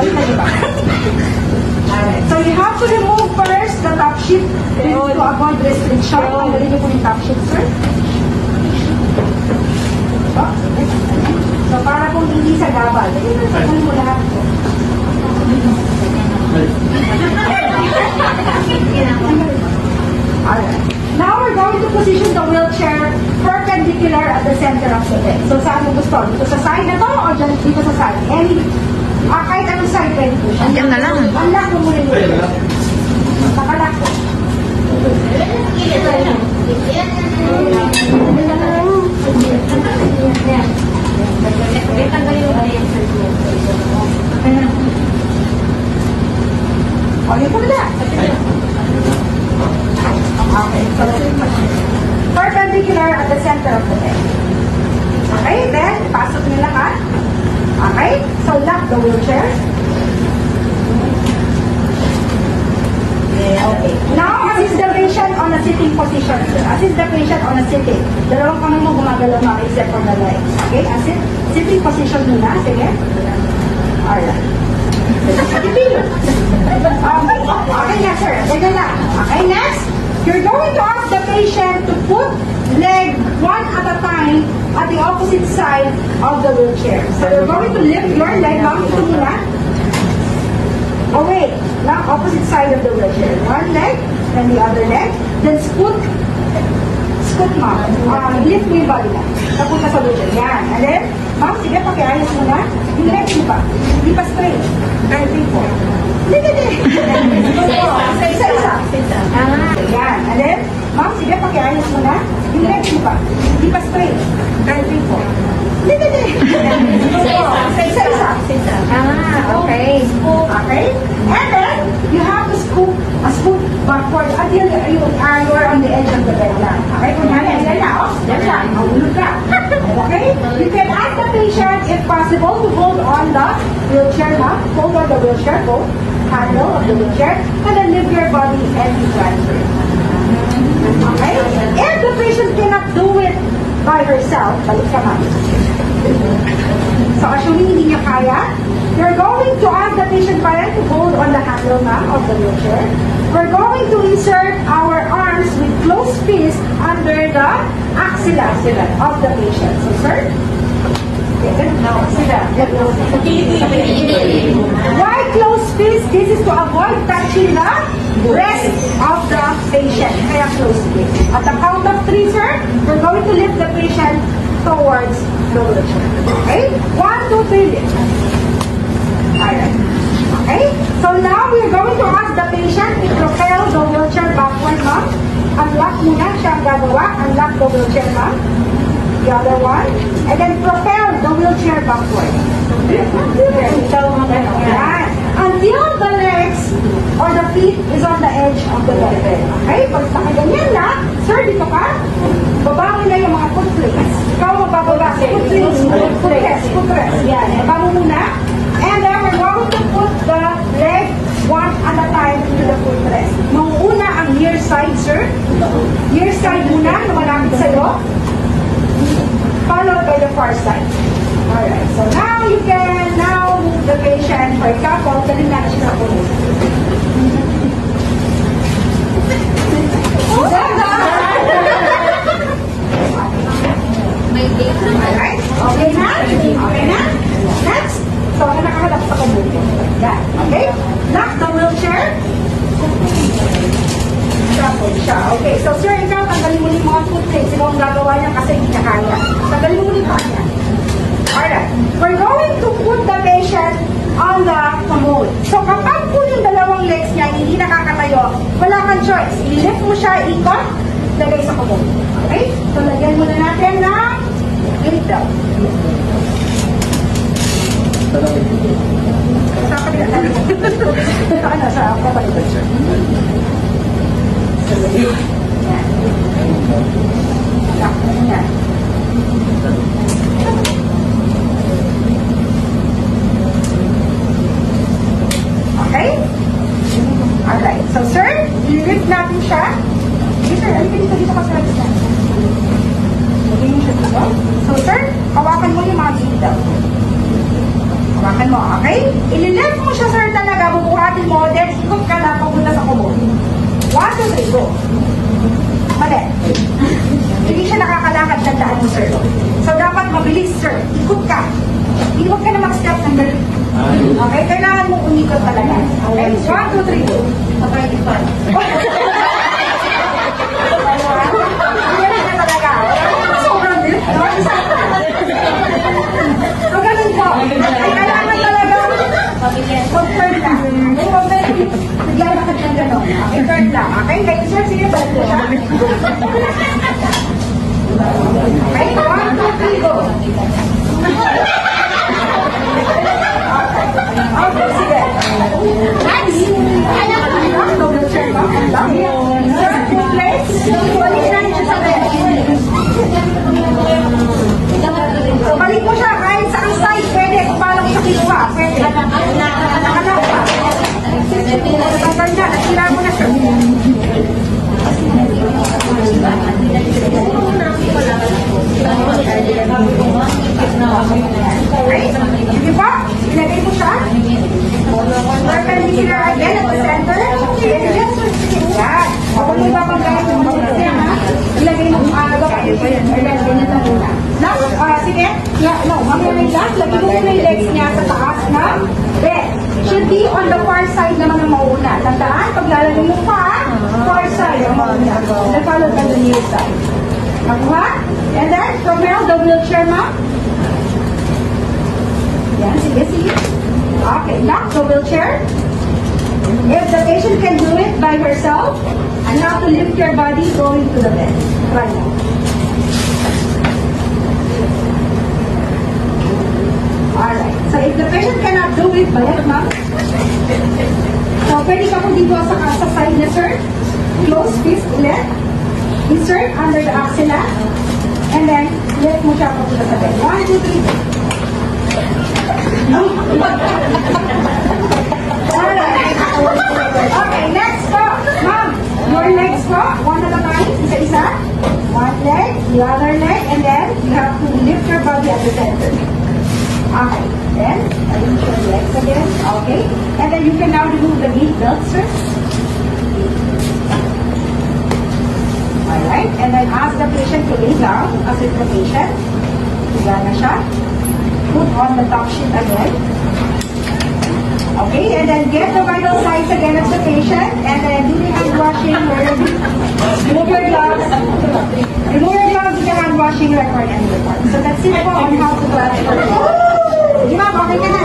Balik na iba. Alright. So you have to remove first the top sheet to avoid restriction. Tanggalin niyo po yung top sheet, sir. So para kung hindi sa gabal. Tanggalin mo lahat po. Alright. Now we're going to position the wheelchair perpendicular at the center of the bed. So saan mo gusto? Dito sa side na to o dito sa side? Kahit anong side pwede po siya. Andiyan na lang. Unlock mo muna yung nakalock po. Okay po na. Okay, so perpendicular at the center of the bed. Okay, then pasok nila ha. Okay, so lock the wheelchair. Okay. Now, assist the patient on a sitting position. Assist the patient on a sitting. Dalawang kamay mo gumagalaw na except for the legs. Okay, assist. Sitting position muna. Sige. Alright. Okay na, sir. Sige na. Okay, next. You're going to ask the patient to put leg one at a time at the opposite side of the wheelchair. So you're going to lift your leg, ma'am, ito muna. Away, now opposite side of the wheelchair. One leg, then the other leg. Then scoot, ma'am. Lift mo yung body na. Napunta sa wheelchair. Yan. And then, ma'am, sige, pakiayos mo na. Yung leg mo pa. Hindi pa straight. Curving po. Hindi. Isa-isa. Yan. And then, ma'am, sige, pakiayos mo na. Yung leg mo pa. Hindi pa straight. Curving po. Hindi. Isa-isa. Okay. Okay. And then, you have to scoop backward until you are on the edge of the bed lang. Okay? Kung yan na, yan lang. Mahulog ka. Okay? You can ask the patient, if possible, to hold on the wheelchair, ha? Hold on the wheelchair, hold handle of the wheelchair, and then lift your body and be transferred. Okay? If the patient cannot do it by herself, balik ka ma'am. So, assuming hindi niya kaya, you're going to ask the patient parent to hold on the handle ma'am of the wheelchair. We're going to insert our arms with closed fist under the axilla of the patient. So, sir? Why closed fist? This is to avoid touching the breast of the patient. Kaya closed fist. At the count of 3, sir, we're going to lift the patient towards the wheelchair. Okay? 1, 2, 3, lift. Alright. Okay? So now we're going to ask the patient to propel the wheelchair backward, ma'am. Unlock muna siya ang gagawa. Unlock the wheelchair, ma'am. The other one. And then propel the wheelchair backward. Yan. Until the legs or the feet is on the edge of the bed. Okay? Pag nakaganyan na, sir, dito ka. Babangon na yung mga foot plates. Ikaw magbababa. Foot plates. Foot rest. Yan. Babangon muna. And then we're going to put the leg one at a time into the foot rest. Mauuna ang near side, sir. Near side muna, na malapit sa'yo. Followed by the far side. Alright, so now you can move the patient. For example, galing natin siya sa puno. Alright, okay na? Okay na? Next. So, nakahalap sa kabuto. Yan. Okay? Lock the wheelchair. Shuffle siya. Okay. So, sir, ikaw, tanggalin mo yung mga foot plates. Ikaw ang gagawa niya kasi hindi niya kaya. Tanggalin mo yung paa niya. Alright. We're going to put the patient on the commode. So, kapag po yung dalawang legs niya hindi nakakatayo, wala kang choice. I-lift mo siya, ikot, lagay sa commode. Okay? So, lagyan muna natin na lift down. Sa kapila. Ano, sa kapila, sir. Yan. Lock mo na. Okay? Alright. So, sir, i-lift natin siya. Okay, sir. Alipin dito ka sa lagyan. Lagyan mo siya dito. So, sir, hawakan mo yung mga dito. Hawakan mo, okay? Ilileft mo siya, sir, talaga. Bubuhatin mo. Then, ikot ka na papunta sa kubo. 1, 2, 3, go. Mali. Hindi siya nakakalakad ng daan mo, sir. So, dapat mabilis, sir. Ikot ka. Huwag ka na mag-step ng galit. Okay? Kailangan mo umikot talaga. Okay? 1, 2, 3, go. Okay, ipan. Ganyan na talaga. Sobrang din. So, ganun po. Kailangan talaga mag-turn lang. Okay? Huwag na naglalakad ng gano'n. Okay? Turn lang. Okay? Kayo, sir, sige, balik mo siya. Okay? 1, 2, 3, go. Okay, sige. Next. Double check. Sir, two plates. Balik na niya sa bed. So, balik mo siya kahit sa ang side. Pwede. Kung paano mo siya kinuha. Pwede. Nakanak pa. Tagal na. Nasira mo na siya. Okay? Sige pa? Ilagay mo siya. Perpendicular again at the center. Yes, sir. Yan. Kung may babagay mo kasi, ha? Ilagay mo yung agaw. Ayan, ganyan lang muna. Now, sige. No, mamaya may last. Lagay mo muna yung legs niya sa taas na bed. Should be on the far side naman ang mauna. Tandaan, pag lalagay mo pa, far side ang mauna. Follow by the near side. Makuha? And then, from now, the wheelchair, ma'am. Yan, sige, sige. Okay, lock the wheelchair. If the patient can do it by herself, and now to lift your body going to the bed. Right now. Alright. So if the patient cannot do it, balik, ma'am. So pwede ka po dito sa side na, sir. Close fist ulit. Insert under the axilla. And then, lift mo siya papunta sa bed. 1, 2, 3. Alright. Okay, next po. Ma'am, your legs po. One at a time. Isa-isa. One leg, the other leg, and then you have to lift your body at the center. Okay. Then, arrange your legs again. Okay. And then you can now remove the knee belt, sir. Alright. And then ask the patient to lay down. Assist the patient. Higa na siya. Put on the top sheet again. Okay, and then get the vital signs again of the patient, and then do the hand washing. Remove your gloves. Remove your gloves, do the hand washing, record and report. So that's it po on how to do it. Di ba? Okay ka na.